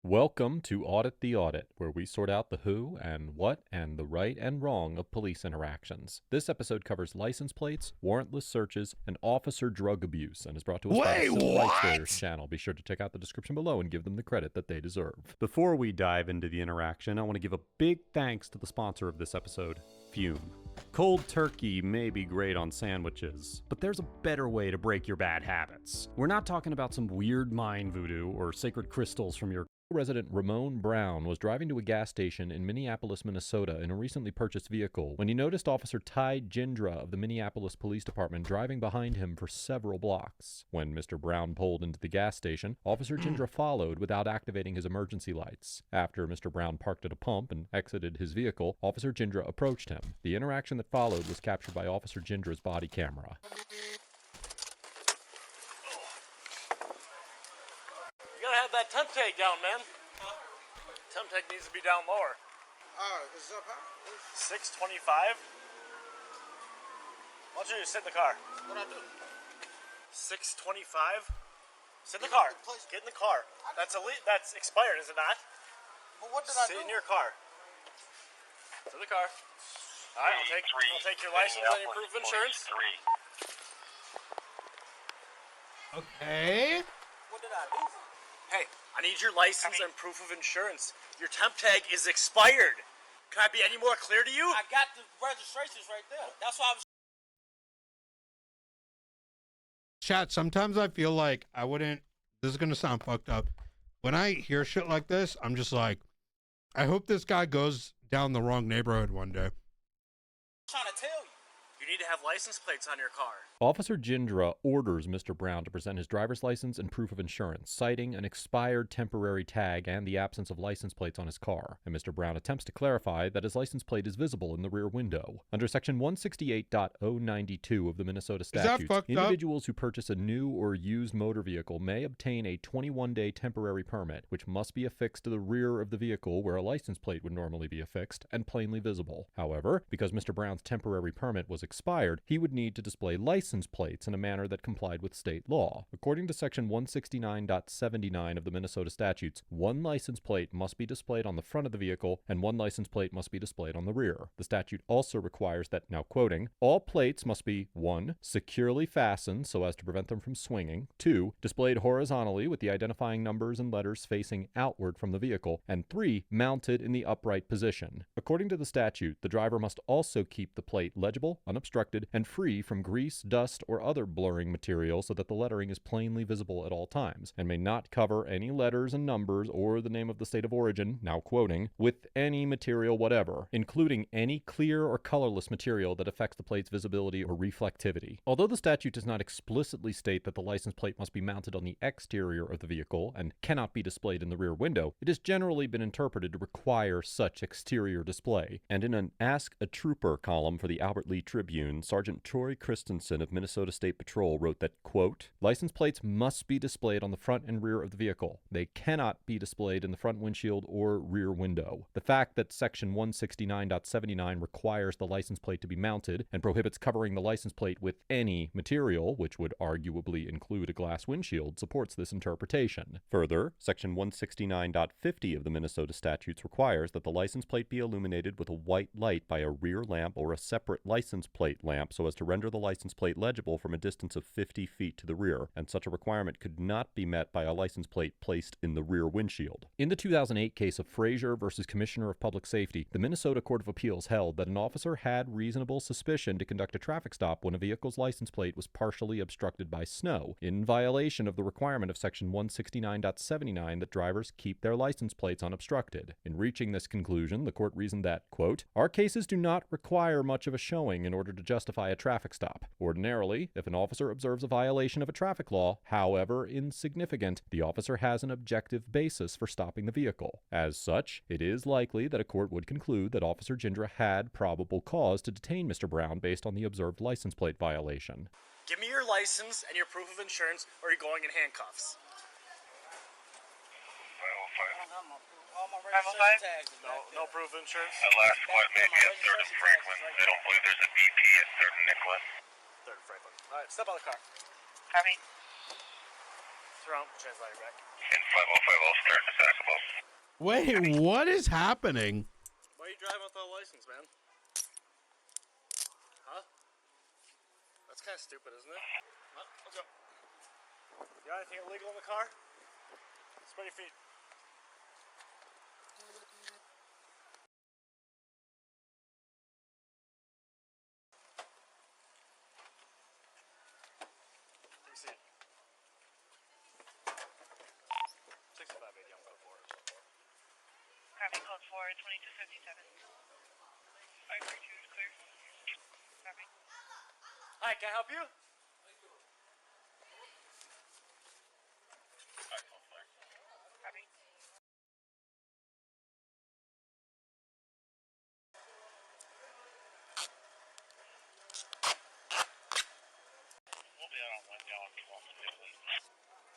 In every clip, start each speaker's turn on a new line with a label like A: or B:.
A: Welcome to Audit the Audit, where we sort out the who and what and the right and wrong of police interactions. This episode covers license plates, warrantless searches, and officer drug abuse, and is brought to us by the Civil Rights Lawyers channel. Be sure to check out the description below and give them the credit that they deserve. Before we dive into the interaction, I want to give a big thanks to the sponsor of this episode, Fume. Cold turkey may be great on sandwiches, but there's a better way to break your bad habits. We're not talking about some weird mind voodoo or sacred crystals from your resident Ramon Brown was driving to a gas station in Minneapolis, Minnesota in a recently purchased vehicle when he noticed Officer Ty Gindra of the Minneapolis Police Department driving behind him for several blocks. When Mr. Brown pulled into the gas station, Officer Gindra followed without activating his emergency lights. After Mr. Brown parked at a pump and exited his vehicle, Officer Gindra approached him. The interaction that followed was captured by Officer Gindra's body camera.
B: You gotta have that temp tag down, man. Temp tag needs to be down lower.
C: Is it up high?
B: 625. Why don't you just sit in the car?
C: What'd I do?
B: 625. Sit in the car. Get in the car. That's expired, is it not?
C: But what did I do?
B: Sit in your car. Sit in the car. All right, I'll take your license and your proof of insurance.
D: Okay.
C: What did I do?
B: Hey, I need your license and proof of insurance. Your temp tag is expired. Can I be any more clear to you?
C: I got the registrations right there. That's why I was.
D: Chat, sometimes I feel like I wouldn't, this is going to sound fucked up. When I hear shit like this, I'm just like, I hope this guy goes down the wrong neighborhood one day.
C: Trying to tell you.
B: You need to have license plates on your car.
A: Officer Gindra orders Mr. Brown to present his driver's license and proof of insurance, citing an expired temporary tag and the absence of license plates on his car. And Mr. Brown attempts to clarify that his license plate is visible in the rear window. Under Section 168.092 of the Minnesota statutes, individuals who purchase a new or used motor vehicle may obtain a 21-day temporary permit, which must be affixed to the rear of the vehicle where a license plate would normally be affixed and plainly visible. However, because Mr. Brown's temporary permit was expired, he would need to display license plates in a manner that complied with state law. According to Section 169.79 of the Minnesota statutes, one license plate must be displayed on the front of the vehicle and one license plate must be displayed on the rear. The statute also requires that, now quoting, all plates must be 1. Securely fastened so as to prevent them from swinging, 2. Displayed horizontally with the identifying numbers and letters facing outward from the vehicle, and 3. Mounted in the upright position. According to the statute, the driver must also keep the plate legible, unobstructed, and free from grease, dust, or other blurring material so that the lettering is plainly visible at all times, and may not cover any letters and numbers or the name of the state of origin, now quoting, with any material whatever, including any clear or colorless material that affects the plate's visibility or reflectivity. Although the statute does not explicitly state that the license plate must be mounted on the exterior of the vehicle and cannot be displayed in the rear window, it has generally been interpreted to require such exterior display. And in an Ask a Trooper column for the Albert Lee Tribune, Sergeant Troy Christensen of Minnesota State Patrol wrote that, quote, license plates must be displayed on the front and rear of the vehicle. They cannot be displayed in the front windshield or rear window. The fact that Section 169.79 requires the license plate to be mounted and prohibits covering the license plate with any material, which would arguably include a glass windshield, supports this interpretation. Further, Section 169.50 of the Minnesota statutes requires that the license plate be illuminated with a white light by a rear lamp or a separate license plate lamp so as to render the license plate legible from a distance of 50 feet to the rear, and such a requirement could not be met by a license plate placed in the rear windshield. In the 2008 case of Frazier versus Commissioner of Public Safety, the Minnesota Court of Appeals held that an officer had reasonable suspicion to conduct a traffic stop when a vehicle's license plate was partially obstructed by snow, in violation of the requirement of Section 169.79 that drivers keep their license plates unobstructed. In reaching this conclusion, the court reasoned that, quote, our cases do not require much of a showing in order to justify a traffic stop. Ordinarily, if an officer observes a violation of a traffic law, however insignificant, the officer has an objective basis for stopping the vehicle. As such, it is likely that a court would conclude that Officer Gindra had probable cause to detain Mr. Brown based on the observed license plate violation.
B: Give me your license and your proof of insurance, or you're going in handcuffs.
C: All my registration tags.
B: No proof of insurance?
E: That last spot may be at 3rd and Franklin. I don't believe there's a BP at 3rd and Nicholas.
B: 3rd and Franklin. All right, step out of the car.
E: Copy.
B: Turn around, translator back.
E: And 505, I'll start the back above.
D: Wait, what is happening?
B: Why are you driving without a license, man? Huh? That's kind of stupid, isn't it? Let's go. You got anything illegal in the car? Spread your feet. Take a seat. 6580, I'm going for it.
F: Copy code 4, 2257. 532 is clear. Copy.
B: Hi, can I help you?
F: Copy.
E: We'll be out on Wednesday on 12.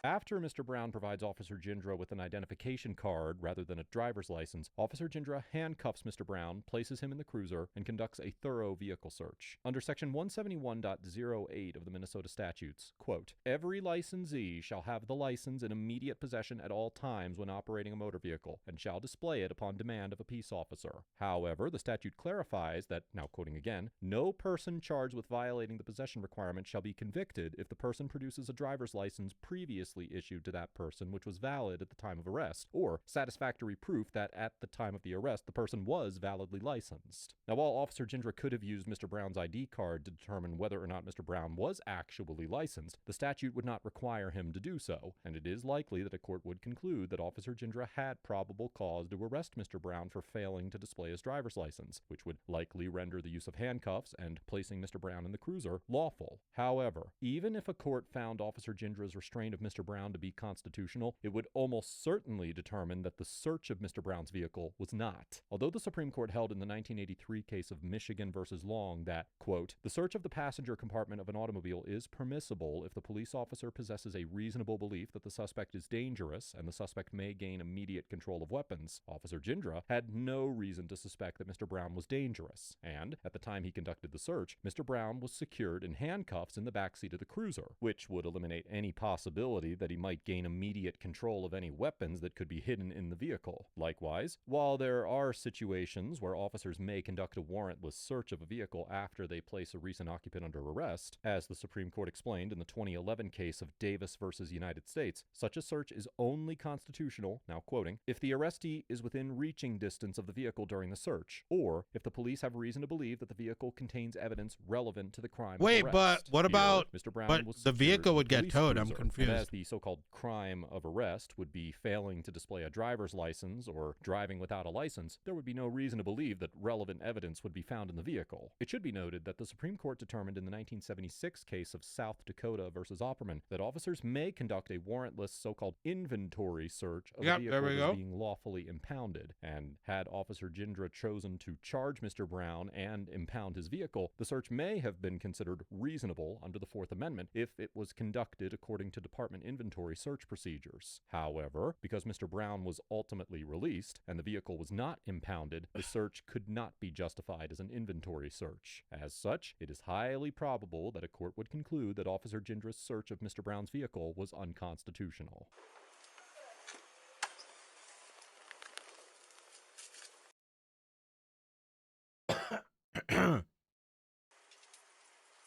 A: After Mr. Brown provides Officer Jindra with an identification card rather than a driver's license, Officer Jindra handcuffs Mr. Brown, places him in the cruiser, and conducts a thorough vehicle search. Under Section 171.08 of the Minnesota statutes, quote, every licensee shall have the license in immediate possession at all times when operating a motor vehicle, and shall display it upon demand of a peace officer. However, the statute clarifies that, now quoting again, no person charged with violating the possession requirement shall be convicted if the person produces a driver's license previously issued to that person which was valid at the time of arrest, or satisfactory proof that at the time of the arrest the person was validly licensed. Now, while Officer Jindra could have used Mr. Brown's ID card to determine whether or not Mr. Brown was actually licensed, the statute would not require him to do so, and it is likely that a court would conclude that Officer Jindra had probable cause to arrest Mr. Brown for failing to display his driver's license, which would likely render the use of handcuffs and placing Mr. Brown in the cruiser lawful. However, even if a court found Officer Jindra's restraint of Mr. Brown to be constitutional, it would almost certainly determine that the search of Mr. Brown's vehicle was not. Although the Supreme Court held in the 1983 case of Michigan versus Long that, quote, the search of the passenger compartment of an automobile is permissible if the police officer possesses a reasonable belief that the suspect is dangerous and the suspect may gain immediate control of weapons, Officer Jindra had no reason to suspect that Mr. Brown was dangerous, and at the time he conducted the search, Mr. Brown was secured in handcuffs in the backseat of the cruiser, which would eliminate any possibility that he might gain immediate control of any weapons that could be hidden in the vehicle. Likewise, while there are situations where officers may conduct a warrantless search of a vehicle after they place a recent occupant under arrest, as the Supreme Court explained in the 2011 case of Davis versus United States, such a search is only constitutional, now quoting, if the arrestee is within reaching distance of the vehicle during the search, or if the police have reason to believe that the vehicle contains evidence relevant to the crime
D: Wait,
A: of arrest.
D: but what about?
A: Mr. Brown
D: But
A: was
D: the
A: secured
D: vehicle
A: in
D: would
A: a
D: get
A: police
D: towed. I'm
A: cruiser,
D: confused.
A: and as the so-called crime of arrest would be failing to display a driver's license or driving without a license, there would be no reason to believe that relevant evidence would be found in the vehicle. It should be noted that the Supreme Court determined in the 1976 case of South Dakota versus Opperman that officers may conduct a warrantless so-called inventory search of a vehicle that is being lawfully impounded, and had Officer Jindra chosen to charge Mr. Brown and impound his vehicle, the search may have been considered reasonable under the Fourth Amendment if it was conducted according to department inventory search procedures. However, because Mr. Brown was ultimately released and the vehicle was not impounded, the search could not be justified as an inventory search. As such, it is highly probable that a court would conclude that Officer Jindra's search of Mr. Brown's vehicle was unconstitutional.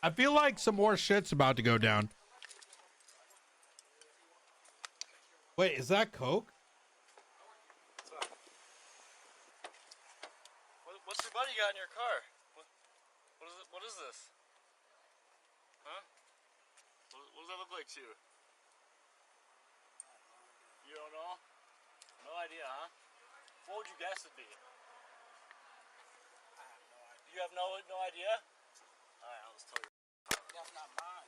D: I feel like some more shit's about to go down. Wait, is that Coke?
B: What's the buddy you got in your car? What is this? Huh? What does that look like to you? You don't know? No idea, huh? What would you guess it'd be? You have no idea? Alright, I'll just tell you.
C: That's not mine.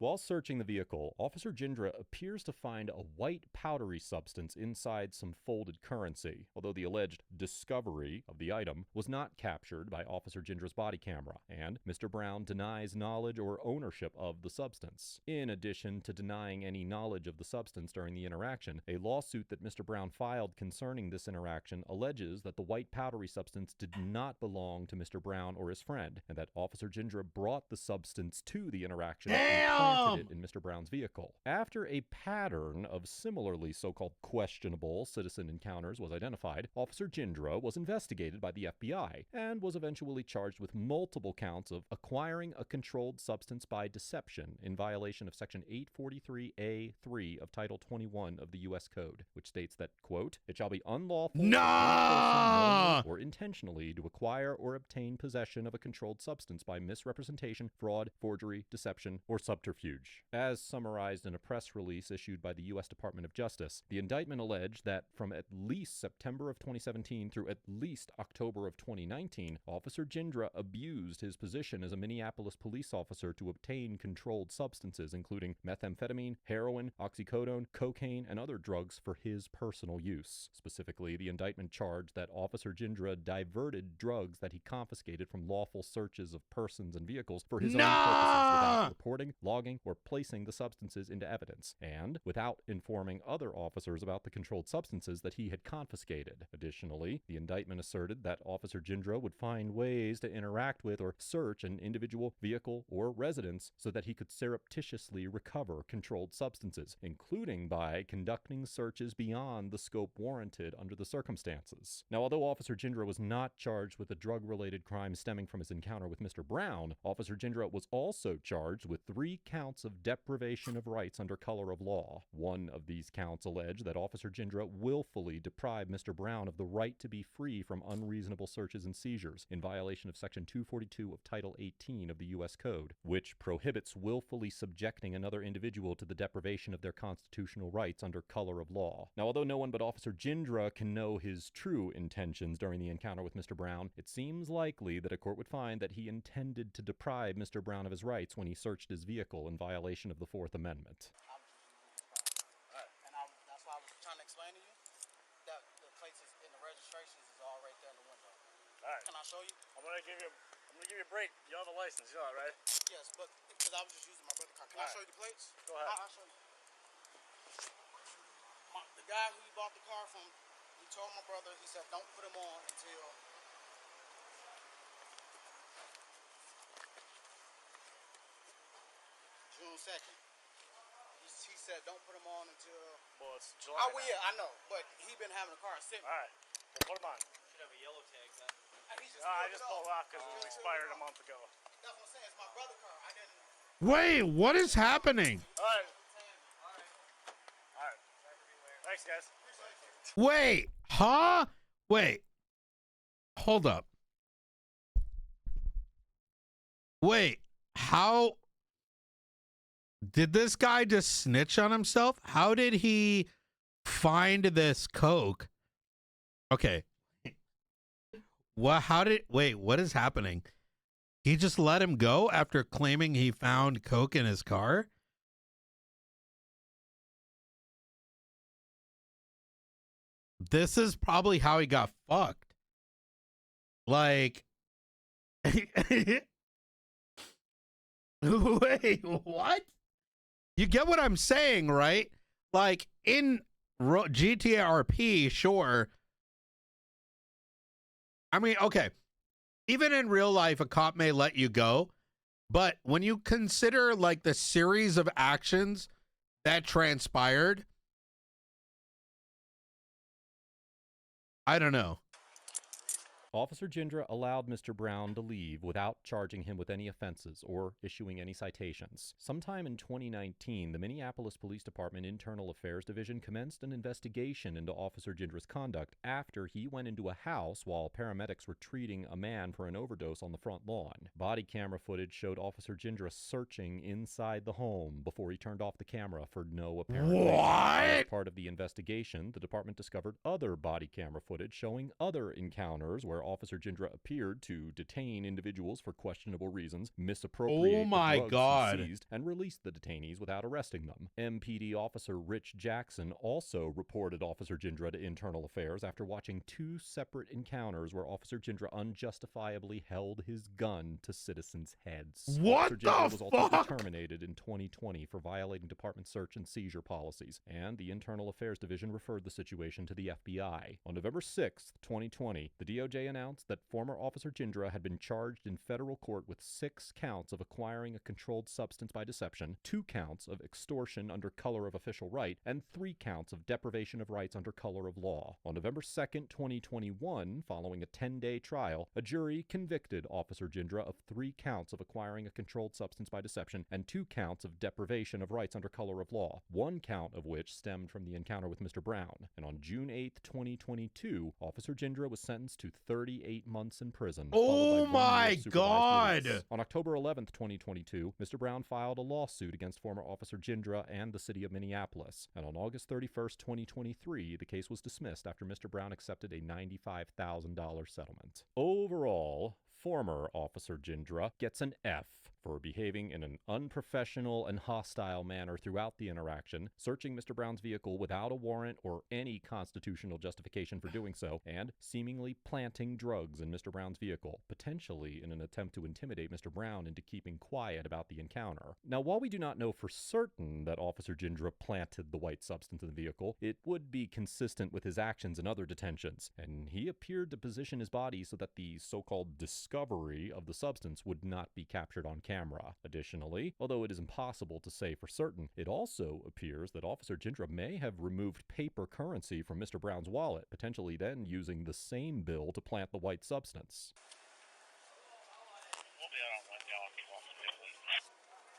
A: While searching the vehicle, Officer Jindra appears to find a white powdery substance inside some folded currency, although the alleged discovery of the item was not captured by Officer Jindra's body camera, and Mr. Brown denies knowledge or ownership of the substance. In addition to denying any knowledge of the substance during the interaction, a lawsuit that Mr. Brown filed concerning this interaction alleges that the white powdery substance did not belong to Mr. Brown or his friend, and that Officer Jindra brought the substance to the interaction.
D: Damn!
A: planted it in Mr. Brown's vehicle. After a pattern of similarly so-called questionable citizen encounters was identified, Officer Jindra was investigated by the FBI and was eventually charged with multiple counts of acquiring a controlled substance by deception in violation of Section 843A3 of Title 21 of the U.S. Code, which states that, quote, "It shall be unlawful for any person knowingly or intentionally to acquire or obtain possession of a controlled substance by misrepresentation, fraud, forgery, deception, or subterfuge." As summarized in a press release issued by the U.S. Department of Justice, the indictment alleged that from at least September of 2017 through at least October of 2019, Officer Jindra abused his position as a Minneapolis police officer to obtain controlled substances, including methamphetamine, heroin, oxycodone, cocaine, and other drugs for his personal use. Specifically, the indictment charged that Officer Jindra diverted drugs that he confiscated from lawful searches of persons and vehicles for his own purposes without reporting, logging, or placing the substances into evidence, and without informing other officers about the controlled substances that he had confiscated. Additionally, the indictment asserted that Officer Jindra would find ways to interact with or search an individual, vehicle, or residence so that he could surreptitiously recover controlled substances, including by conducting searches beyond the scope warranted under the circumstances. Now, although Officer Jindra was not charged with a drug-related crime stemming from his encounter with Mr. Brown, Officer Jindra was also charged with 3 counts of deprivation of rights under color of law. One of these counts alleged that Officer Jindra willfully deprived Mr. Brown of the right to be free from unreasonable searches and seizures in violation of Section 242 of Title 18 of the U.S. Code, which prohibits willfully subjecting another individual to the deprivation of their constitutional rights under color of law. Now, although no one but Officer Jindra can know his true intentions during the encounter with Mr. Brown, it seems likely that a court would find that he intended to deprive Mr. Brown of his rights when he searched his vehicle in violation of the Fourth Amendment.
C: And that's why I was trying to explain to you that the plates is, and the registrations is all right there in the window.
B: All right.
C: Can I show you?
B: I'm gonna give you a break. You have the license, you know that, right?
C: Yes, but because I was just using my brother's car. Can I show you the plates?
B: Go ahead.
C: I'll show you. The guy who you bought the car from, he told my brother, he said, don't put him on until June 2nd. He said, don't put him on until...
B: Well, it's July.
C: Oh, well, yeah, I know, but he been having a car sitting.
B: All right. Well, put him on.
C: Should have a yellow tag, then.
B: I just pulled off because it expired a month ago.
C: That's what I'm saying. It's my brother's car. I didn't...
D: Wait, what is happening?
B: All right. All right. Thanks, guys.
D: Wait, huh? Wait. Hold up. Wait, how did this guy just snitch on himself? How did he find this coke? Okay. What what is happening? He just let him go after claiming he found coke in his car? This is probably how he got fucked. Like, wait, what? You get what I'm saying, right? Like, in GTRP, sure. I mean, okay. Even in real life, a cop may let you go. But when you consider, like, the series of actions that transpired, I don't know.
A: Officer Jindra allowed Mr. Brown to leave without charging him with any offenses or issuing any citations. Sometime in 2019, the Minneapolis Police Department Internal Affairs Division commenced an investigation into Officer Jindra's conduct after he went into a house while paramedics were treating a man for an overdose on the front lawn. Body camera footage showed Officer Jindra searching inside the home before he turned off the camera for no apparent reason. As part of the investigation, the department discovered other body camera footage showing other encounters where Officer Jindra appeared to detain individuals for questionable reasons, misappropriate the drugs he seized, and release the detainees without arresting them. MPD Officer Rich Jackson also reported Officer Jindra to Internal Affairs after watching 2 separate encounters where Officer Jindra unjustifiably held his gun to citizens' heads.
D: What
A: Officer Jindra was
D: the
A: ultimately
D: fuck?
A: terminated in 2020 for violating department search and seizure policies, and the Internal Affairs Division referred the situation to the FBI. On November 6, 2020, the DOJ announced that former Officer Jindra had been charged in federal court with 6 counts of acquiring a controlled substance by deception, 2 counts of extortion under color of official right, and 3 counts of deprivation of rights under color of law. On November 2nd, 2021, following a 10-day trial, a jury convicted Officer Jindra of 3 counts of acquiring a controlled substance by deception and 2 counts of deprivation of rights under color of law, 1 count of which stemmed from the encounter with Mr. Brown. And on June 8th, 2022, Officer Jindra was sentenced to 38 months in prison.
D: Oh
A: followed by 1 year
D: my
A: of supervised
D: God.
A: release. On October 11th, 2022, Mr. Brown filed a lawsuit against former Officer Jindra and the city of Minneapolis. And on August 31st, 2023, the case was dismissed after Mr. Brown accepted a $95,000 settlement. Overall, former Officer Jindra gets an F for behaving in an unprofessional and hostile manner throughout the interaction, searching Mr. Brown's vehicle without a warrant or any constitutional justification for doing so, and seemingly planting drugs in Mr. Brown's vehicle, potentially in an attempt to intimidate Mr. Brown into keeping quiet about the encounter. Now, while we do not know for certain that Officer Jindra planted the white substance in the vehicle, it would be consistent with his actions in other detentions, and he appeared to position his body so that the so-called discovery of the substance would not be captured on camera. Additionally, although it is impossible to say for certain, it also appears that Officer Jindra may have removed paper currency from Mr. Brown's wallet, potentially then using the same bill to plant the white substance.
E: We'll be out on one down if you want some different.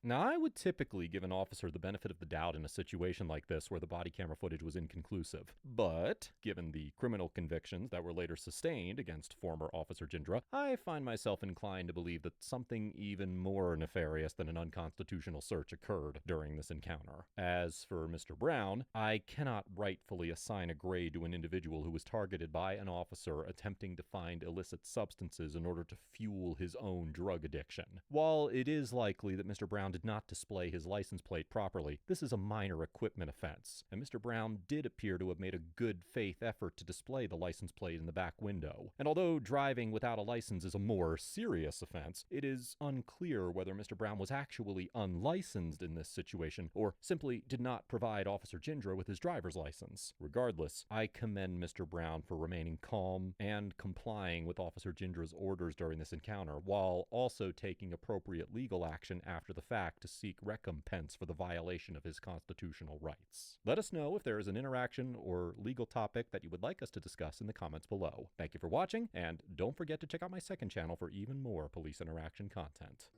A: Now, I would typically give an officer the benefit of the doubt in a situation like this where the body camera footage was inconclusive. But, given the criminal convictions that were later sustained against former Officer Jindra, I find myself inclined to believe that something even more nefarious than an unconstitutional search occurred during this encounter. As for Mr. Brown, I cannot rightfully assign a grade to an individual who was targeted by an officer attempting to find illicit substances in order to fuel his own drug addiction. While it is likely that Mr. Brown did not display his license plate properly, this is a minor equipment offense, and Mr. Brown did appear to have made a good faith effort to display the license plate in the back window. And although driving without a license is a more serious offense, it is unclear whether Mr. Brown was actually unlicensed in this situation or simply did not provide Officer Jindra with his driver's license. Regardless, I commend Mr. Brown for remaining calm and complying with Officer Jindra's orders during this encounter, while also taking appropriate legal action after the fact to seek recompense for the violation of his constitutional rights. Let us know if there is an interaction or legal topic that you would like us to discuss in the comments below. Thank you for watching, and don't forget to check out my second channel for even more police interaction content.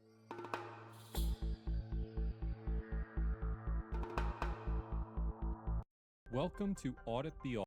A: Welcome to Audit the